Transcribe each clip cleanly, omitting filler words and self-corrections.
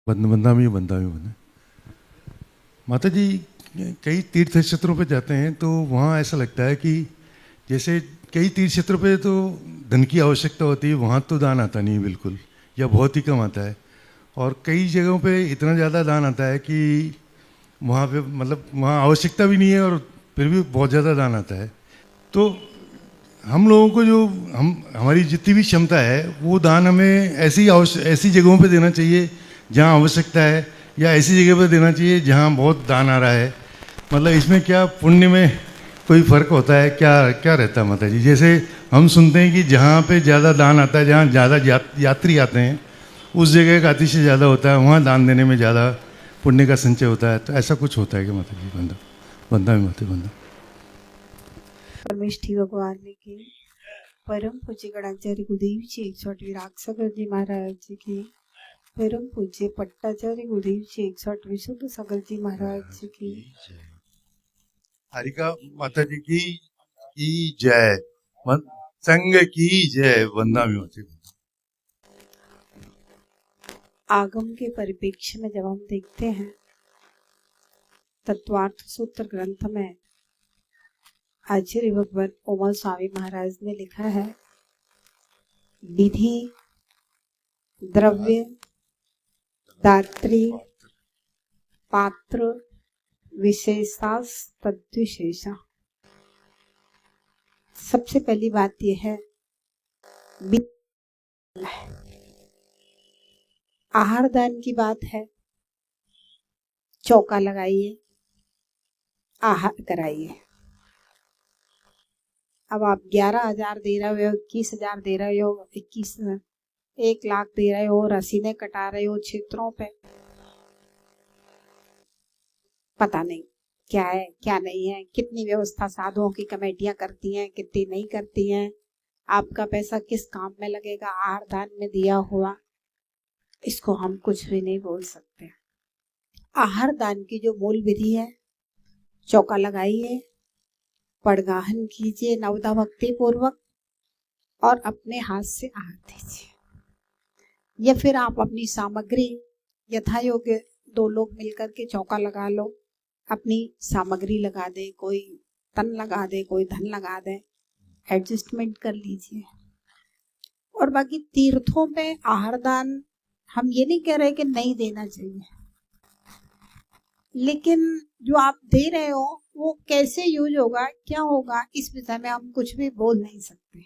बंदा में बने। माता जी कई तीर्थ क्षेत्रों पे जाते हैं तो वहाँ ऐसा लगता है कि जैसे कई तीर्थ क्षेत्रों पे तो धन की आवश्यकता होती है, वहाँ तो दान आता नहीं है बिल्कुल, या बहुत ही कम आता है। और कई जगहों पे इतना ज़्यादा दान आता है कि वहाँ पे मतलब वहाँ आवश्यकता भी नहीं है और फिर भी बहुत ज़्यादा दान आता है। तो हम लोगों को जो हमारी जितनी भी क्षमता है वो दान हमें ऐसी जगहों पे देना चाहिए जहाँ आवश्यकता है, या ऐसी जगह पे देना चाहिए जहाँ बहुत दान आ रहा है। मतलब इसमें क्या पुण्य में कोई फ़र्क होता है, क्या क्या रहता है माता जी? जैसे हम सुनते हैं कि जहाँ पे ज़्यादा दान आता है, जहाँ ज़्यादा यात्री आते हैं, उस जगह का अतिशय ज़्यादा होता है, वहाँ दान देने में ज़्यादा पुण्य का संचय होता है। तो ऐसा कुछ होता है क्या माता जी? बंदा में माता बंदा परमेष्ठी भगवान की परम पूज्य गणाचार्य गुरुदेव जी 108 रागसागर जी महाराज जी की परम पूज्य पट्टाचार्य गुरुदेव जी 108 विशुद्ध सागर जी महाराज जी की हरिका माता जी की जय, संग की जय। वंदा में माता जी। आगम के परिप्रेक्ष्य में जब हम देखते हैं तत्वार्थ सूत्र ग्रंथ में आचार्य भगवान ओमा स्वामी महाराज ने लिखा है, विधि द्रव्य दात्री पात्र विशेषास तद्विशेषा। सबसे पहली बात यह है आहार दान की बात है। चौका लगाइए, आहार कराइए। अब आप 11,000 दे रहे हो, 21,000 दे रहे हो, 1 लाख दे रहे हो, रसीदें कटा रहे हो क्षेत्रों पे, पता नहीं क्या है क्या नहीं है, कितनी व्यवस्था साधुओं की कमेटियां करती हैं, कितनी नहीं करती हैं, आपका पैसा किस काम में लगेगा आहार दान में दिया हुआ, इसको हम कुछ भी नहीं बोल सकते। आहार दान की जो मूल विधि है, चौका लगाइए, पड़गाहन कीजिए नवदा भक्ति पूर्वक और अपने हाथ से आहार दीजिए, या फिर आप अपनी सामग्री यथा योग्य 2 लोग मिलकर के चौका लगा लो, अपनी सामग्री लगा दे, कोई तन लगा दे, कोई धन लगा दे, एडजस्टमेंट कर लीजिए। और बाकी तीर्थों पे आहार दान हम ये नहीं कह रहे कि नहीं देना चाहिए, लेकिन जो आप दे रहे हो वो कैसे यूज होगा, क्या होगा, इस विषय में हम कुछ भी बोल नहीं सकते।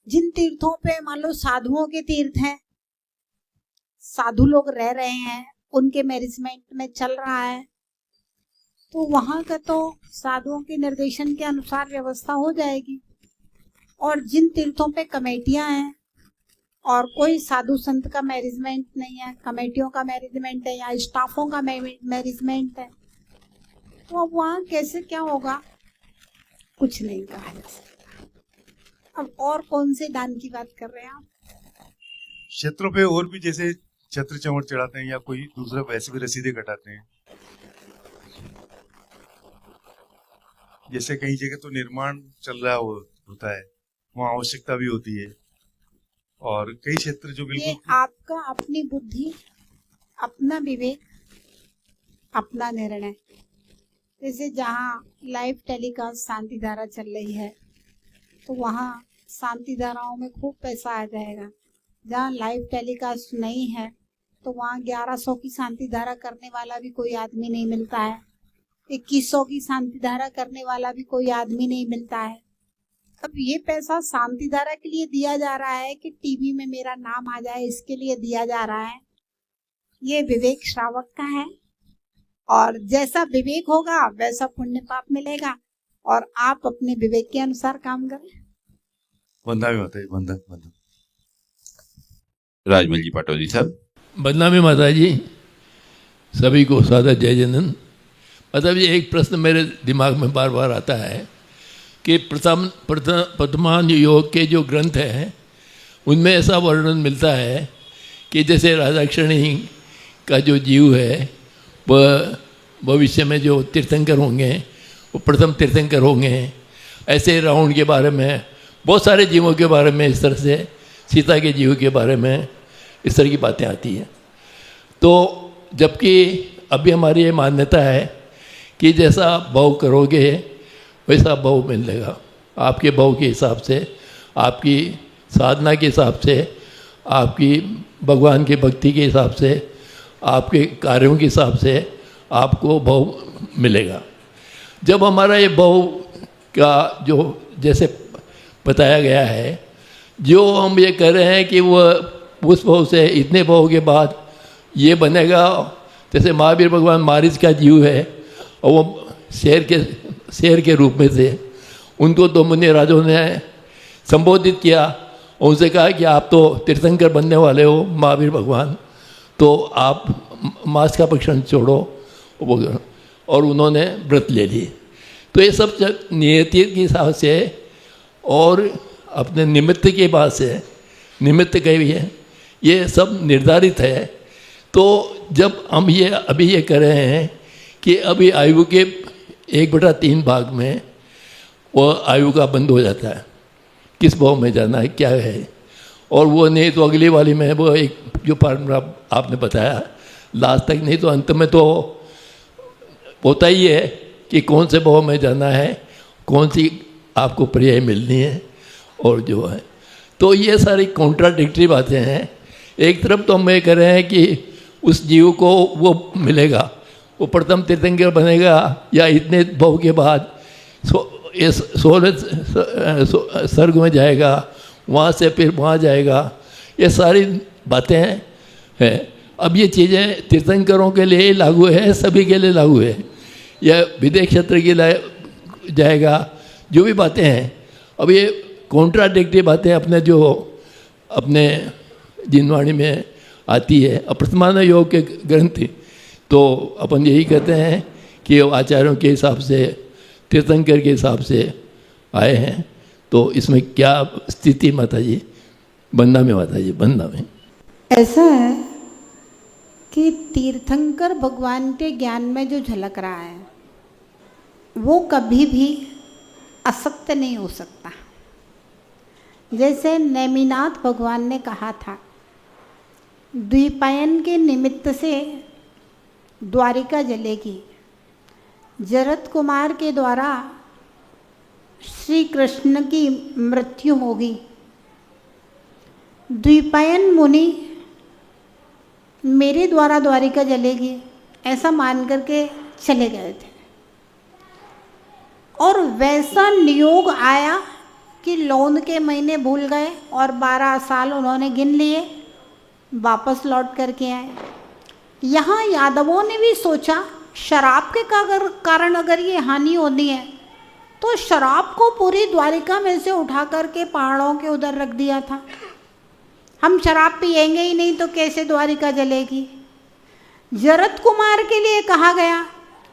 जिन तीर्थों पे मान लो साधुओं के तीर्थ हैं, साधु लोग रह रहे हैं, उनके मैनेजमेंट में चल रहा है, तो वहां का तो साधुओं के निर्देशन के अनुसार व्यवस्था हो जाएगी। और जिन तीर्थों पे कमेटियां हैं और कोई साधु संत का मैनेजमेंट नहीं है, कमेटियों का मैनेजमेंट है या स्टाफों का मैनेजमेंट है, तो अब वहाँ कैसे क्या होगा कुछ नहीं कहा जा सकता। अब और कौन से दान की बात कर रहे हैं आप? क्षेत्रों पे और भी जैसे छत्र चमड़ चढ़ाते हैं या कोई दूसरा वैसे भी रसीदें कटाते हैं। जैसे कई जगह तो निर्माण चल रहा होता है, वहाँ आवश्यकता भी होती है, और कई क्षेत्र जो बिल्कुल ये आपका अपनी बुद्धि, अपना विवेक, अपना निर्णय। जैसे जहाँ लाइव टेलीकास्ट शांति धारा चल रही है तो वहाँ शांति धाराओं में खूब पैसा आ जाएगा। जहाँ लाइव टेलीकास्ट नहीं है तो वहाँ 1100 की शांति धारा करने वाला भी कोई आदमी नहीं मिलता है, 2100 की शांति धारा करने वाला भी कोई आदमी नहीं मिलता है। अब ये पैसा शांति धारा के लिए दिया जा रहा है कि टीवी में मेरा नाम आ जाए, इसके लिए दिया जा रहा है। ये विवेक श्रावक का है, और जैसा विवेक होगा वैसा पुण्य पाप मिलेगा, और आप अपने विवेक के अनुसार काम करें। बंदा में होता है, बंदा राजमल जी पाटोली साहब। बंदा में माता जी सभी को सादर जय जनन। मतलब ये एक प्रश्न मेरे दिमाग में बार बार आता है कि प्रथमान योग के जो ग्रंथ हैं उनमें ऐसा वर्णन मिलता है कि जैसे राधाकृष्णी का जो जीव है वह भविष्य में जो तीर्थंकर होंगे वो प्रथम तीर्थंकर होंगे। ऐसे रावण के बारे में, बहुत सारे जीवों के बारे में, इस तरह से सीता के जीव के बारे में इस तरह की बातें आती हैं। तो जबकि अभी हमारी ये मान्यता है कि जैसा भाव करोगे वैसा भाव मिलेगा, आपके भाव के हिसाब से, आपकी साधना के हिसाब से, आपकी भगवान की भक्ति के हिसाब से, आपके कार्यों के हिसाब से आपको भाव मिलेगा। जब हमारा ये भाव का जो जैसे बताया गया है, जो हम ये कह रहे हैं कि वो उस भाव से इतने भाव के बाद ये बनेगा, जैसे महावीर भगवान मारीच का जीव है और वो शेर के रूप में थे, उनको तो मुनि राजों ने संबोधित किया और उनसे कहा कि आप तो तीर्थंकर बनने वाले हो महावीर भगवान, तो आप मांस का भक्षण छोड़ो, और उन्होंने व्रत ले लिए। तो ये सब नियति के हिसाब से और अपने निमित्त के बाद से, निमित्त के भी है, ये सब निर्धारित है। तो जब हम ये अभी ये कर रहे हैं कि अभी आयु के 1/3 भाग में वो आयु का बंद हो जाता है, किस भाव में जाना है क्या है, और वो नहीं तो अगली वाली में वो एक जो फार्मूला आपने बताया लास्ट तक, नहीं तो अंत में तो होता ही है कि कौन से भाव में जाना है, कौन सी आपको पर्याय मिलनी है और जो है। तो ये सारी कॉन्ट्राडिक्टरी बातें हैं। एक तरफ तो हम ये कह रहे हैं कि उस जीव को वो मिलेगा, वो प्रथम तीर्थंकर बनेगा या इतने भाव के बाद 16 स्वर्ग में जाएगा, वहाँ से फिर वहाँ जाएगा, ये सारी बातें हैं। अब ये चीज़ें तीर्थंकरों के लिए ही लागू है, सभी के लिए लागू है, या विदेश क्षेत्र के लिए जाएगा, जो भी बातें हैं। अब ये कॉन्ट्राडिक्टरी बातें अपने जिनवाणी में आती है। अप्रतिमान योग के ग्रंथ तो अपन यही कहते हैं कि आचार्यों के हिसाब से, तीर्थंकर के हिसाब से आए हैं। तो इसमें क्या स्थिति माता जी, बंदा में माता जी, बंदा में ऐसा है कि तीर्थंकर भगवान के ज्ञान में जो झलक रहा है वो कभी भी असत्य नहीं हो सकता। जैसे नेमिनाथ भगवान ने कहा था, द्वीपायन के निमित्त से द्वारिका जलेगी, जरत कुमार के द्वारा श्री कृष्ण की मृत्यु होगी। द्वीपायन मुनि मेरे द्वारा द्वारिका जलेगी ऐसा मान करके चले गए थे, और वैसा नियोग आया कि लौंद के महीने भूल गए और 12 साल उन्होंने गिन लिए, वापस लौट करके आए। यहाँ यादवों ने भी सोचा शराब के कारण अगर ये हानि होनी है तो शराब को पूरी द्वारिका में से उठा करके पहाड़ों के उधर रख दिया था। हम शराब पिएंगे ही नहीं तो कैसे द्वारिका जलेगी। जरत कुमार के लिए कहा गया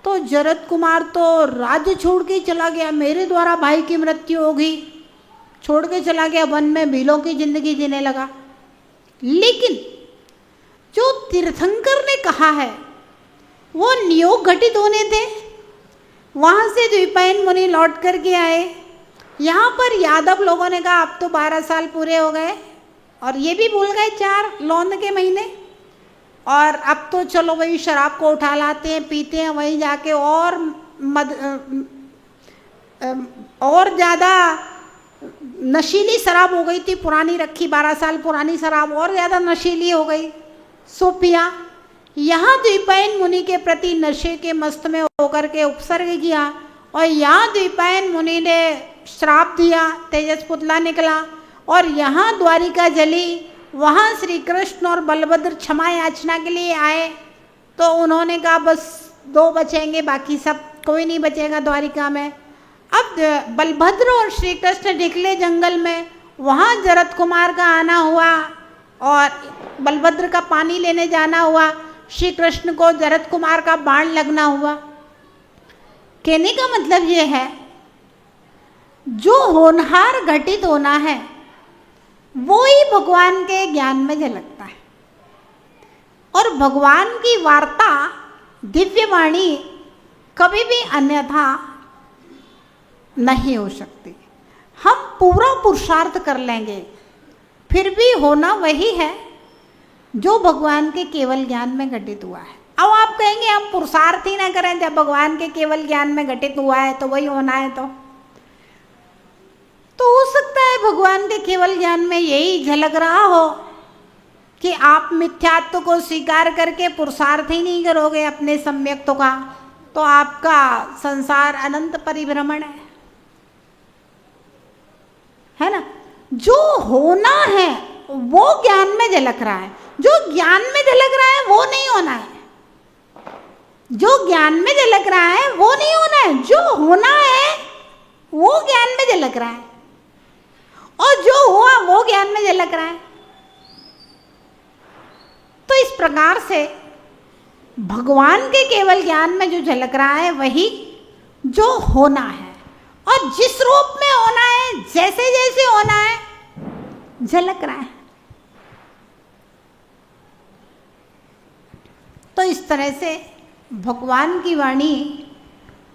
तो जरत कुमार तो राज्य छोड़ के चला गया, मेरे द्वारा भाई की मृत्यु होगी, छोड़ के चला गया, वन में भीलों की जिंदगी जीने लगा। लेकिन जो तीर्थंकर ने कहा है वो नियोग घटित होने थे। वहाँ से द्वीपायन मुनि लौट करके आए। यहाँ पर यादव लोगों ने कहा अब तो 12 साल पूरे हो गए और ये भी भूल गए 4 लौंद के महीने, और अब तो चलो वही शराब को उठा लाते हैं, पीते हैं, वहीं जाके और ज़्यादा नशीली शराब हो गई थी, पुरानी रखी 12 साल पुरानी शराब और ज़्यादा नशीली हो गई, सो पिया। यहाँ द्वीपायन मुनि के प्रति नशे के मस्त में होकर के उपसर्ग किया, और यहाँ द्वीपायन मुनि ने श्राप दिया, तेजस पुतला निकला, और यहाँ द्वारिका जली। वहाँ श्री कृष्ण और बलभद्र क्षमा याचना के लिए आए तो उन्होंने कहा बस 2 बचेंगे, बाकी सब कोई नहीं बचेगा द्वारिका में। अब बलभद्र और श्री कृष्ण निकले जंगल में, वहाँ जरत कुमार का आना हुआ और बलभद्र का पानी लेने जाना हुआ, श्री कृष्ण को जरत कुमार का बाण लगना हुआ। कहने का मतलब ये है जो होनहार घटित होना है वो ही भगवान के ज्ञान में झलकता है, और भगवान की वार्ता दिव्य वाणी कभी भी अन्यथा नहीं हो सकती। हम पूरा पुरुषार्थ कर लेंगे फिर भी होना वही है जो भगवान के केवल ज्ञान में घटित हुआ है। अब आप कहेंगे हम पुरुषार्थ ही ना करें, जब भगवान के केवल ज्ञान में घटित हुआ है तो वही होना है। तो हो सकता है भगवान के केवल ज्ञान में यही झलक रहा हो कि आप मिथ्यात्व को स्वीकार करके पुरुषार्थ ही नहीं करोगे अपने सम्यक्त्व का, तो आपका संसार अनंत परिभ्रमण है ना। जो होना है वो ज्ञान में झलक रहा है, जो ज्ञान में झलक रहा है वो नहीं होना है। जो ज्ञान में झलक रहा है वो नहीं होना है, जो होना है वो ज्ञान में झलक रहा है, और जो हुआ वो ज्ञान में झलक रहा है। तो इस प्रकार से भगवान के केवल ज्ञान में जो झलक रहा है वही जो होना है, और जिस रूप में होना है, जैसे जैसे होना है, झलक रहा है। तो इस तरह से भगवान की वाणी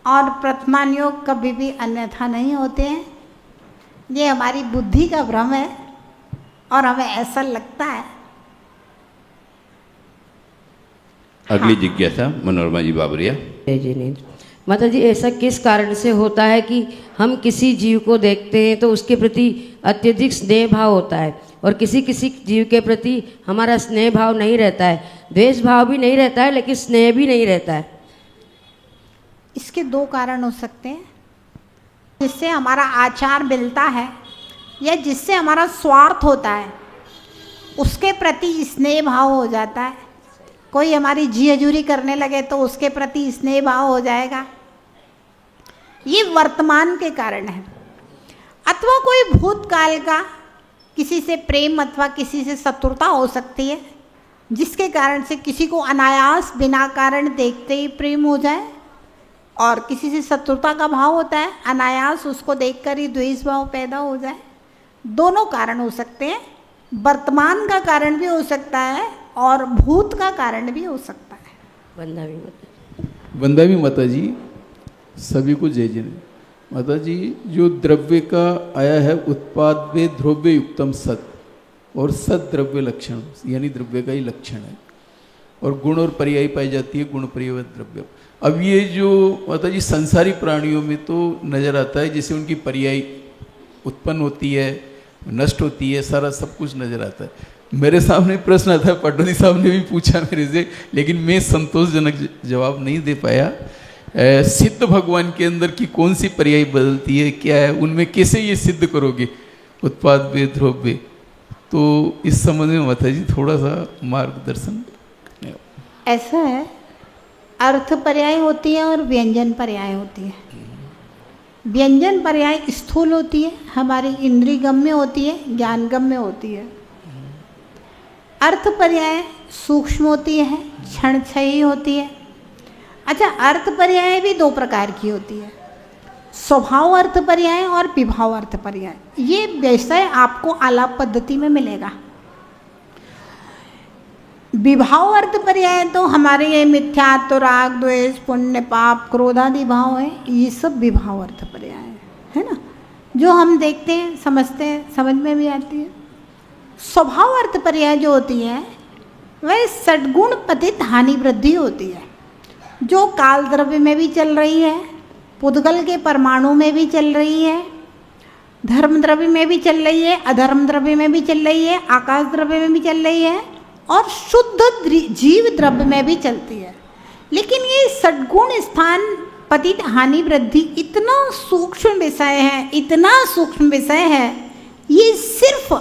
और प्रथमान योग कभी भी अन्यथा नहीं होते हैं। ये हमारी बुद्धि का भ्रम है और हमें ऐसा लगता है। अगली जिज्ञासा मनोरमा जी बाबरिया। जय जिनेन्द्र। माता जी, ऐसा किस कारण से होता है कि हम किसी जीव को देखते हैं तो उसके प्रति अत्यधिक स्नेह भाव होता है, और किसी किसी जीव के प्रति हमारा स्नेह भाव नहीं रहता है, द्वेष भाव भी नहीं रहता है, लेकिन स्नेह भी नहीं रहता है? इसके दो कारण हो सकते हैं। जिससे हमारा आचार मिलता है या जिससे हमारा स्वार्थ होता है उसके प्रति स्नेह भाव हो जाता है। कोई हमारी जी हजूरी करने लगे तो उसके प्रति स्नेह भाव हो जाएगा। ये वर्तमान के कारण है। अथवा कोई भूतकाल का किसी से प्रेम अथवा किसी से शत्रुता हो सकती है, जिसके कारण से किसी को अनायास बिना कारण देखते ही प्रेम हो जाए, और किसी से शत्रुता का भाव होता है, अनायास उसको देखकर ही द्वेष भाव पैदा हो जाए। दोनों कारण हो सकते हैं। वर्तमान का कारण भी हो सकता है और भूत का कारण भी हो सकता है। वंदा भी माता। वंदा भी माता जी, सभी को जय जय। माता जी, जो द्रव्य का आया है उत्पाद वे द्रव्य युक्तम सत, और सत द्रव्य लक्षण यानी द्रव्य का ही लक्षण है, और गुण और पर्याय पाई जाती है, गुण पर्याय द्रव्य। अब ये जो माता जी संसारी प्राणियों में तो नजर आता है, जैसे उनकी पर्याय उत्पन्न होती है, नष्ट होती है, सारा सब कुछ नजर आता है। मेरे सामने प्रश्न आता है, पटौदी साहब ने भी पूछा मेरे से, लेकिन मैं संतोषजनक जवाब नहीं दे पाया। सिद्ध भगवान के अंदर की कौन सी पर्याय बदलती है, क्या है, उनमें कैसे ये सिद्ध करोगे उत्पाद वे द्रव्य? तो इस संबंध में माता जी थोड़ा सा मार्गदर्शन। ऐसा है, अर्थ पर्याय होती है और व्यंजन पर्याय होती है। व्यंजन पर्याय स्थूल होती है, हमारी इंद्रिय गम्य होती है, ज्ञान गम्य होती है। अर्थ पर्याय सूक्ष्म होती है, क्षणक्षयी होती है। अच्छा, अर्थ पर्याय भी दो प्रकार की होती है, स्वभाव अर्थ पर्याय और विभाव अर्थ पर्याय। ये विषय आपको आलाप पद्धति में मिलेगा। विभाव अर्थ पर्याय तो हमारे ये मिथ्यात्व, राग, द्वेष, पुण्य, पाप, क्रोध आदि भाव है, ये सब विभाव अर्थ पर्याय है ना, जो हम देखते हैं, समझते हैं, समझ में भी आती है। स्वभाव अर्थ पर्याय जो होती है वह सद्गुण पतित हानि वृद्धि होती है, जो काल द्रव्य में भी चल रही है, पुद्गल के परमाणु में भी चल रही है, धर्म द्रव्य में भी चल रही है, अधर्म द्रव्य में भी चल रही है, आकाश द्रव्य में भी चल रही है, और शुद्ध जीव द्रव्य में भी चलती है। लेकिन ये सद्गुण स्थान पतित हानि वृद्धि इतना सूक्ष्म विषय है, इतना सूक्ष्म विषय है, ये सिर्फ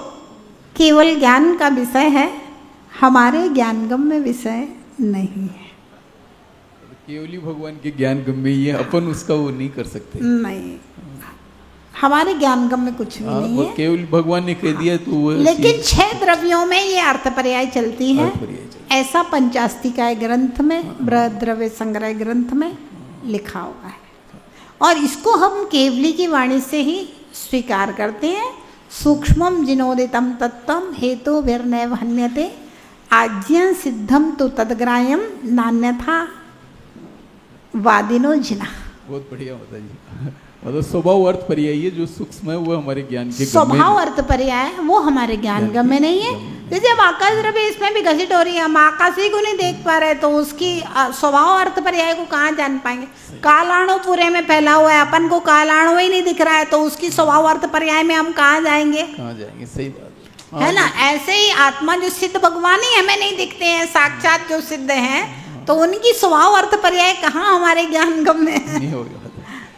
केवल ज्ञान का विषय है, हमारे ज्ञानगम्य विषय नहीं है। केवली भगवान के ज्ञान गम्य ही है, अपन उसका वो नहीं कर सकते। नहीं, हमारे ज्ञानगम्य कुछ भी नहीं है, केवल भगवान ने कह दिया तो वो। लेकिन 6 द्रव्यों में ये अर्थ पर्याय चलती है, ऐसा पंचास्तिकाय ग्रंथ में, बृहद द्रव्य संग्रह ग्रंथ में लिखा हुआ है, और इसको हम केवली की वाणी से ही स्वीकार करते हैं। सूक्ष्मम जिनोदितम तत्वम हेतु विर्नैव हन्यते, आज्ञा सिद्धम तो तदग्राह्यम नान्यथा वादिनो जिना। बहुत बढ़िया माता जी। मतलब स्वभाव अर्थ पर्याय है जो सूक्ष्म है वो हमारे ज्ञान के गम्य स्वभाव अर्थ पर्याय है, वो हमारे ज्ञान गम्य नहीं है। जैसे अब आकाश द्रव्य इसमें भी घसीट हो रही है, हम आकाश ही को नहीं देख पा रहे तो उसकी स्वभाव अर्थ पर्याय को कहाँ जान पाएंगे। कालाणु पूरे में फैला हुआ है, अपन को कालाणु ही नहीं दिख रहा है तो उसकी स्वभाव अर्थ पर्याय में हम कहाँ जाएंगे, कहाँ जाएंगे। सही बात है ना। ऐसे ही आत्मा जो सिद्ध भगवान ही हमें नहीं दिखते हैं, साक्षात जो सिद्ध हैं, तो उनकी स्वभाव अर्थ पर्याय कहाँ हमारे ज्ञान गम्य है, नहीं होगा।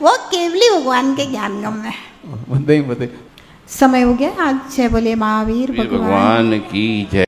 वो केवली भगवान के ज्ञान गम्य है। बंदे समय हो गया, आज जय बोले महावीर भगवान की जय।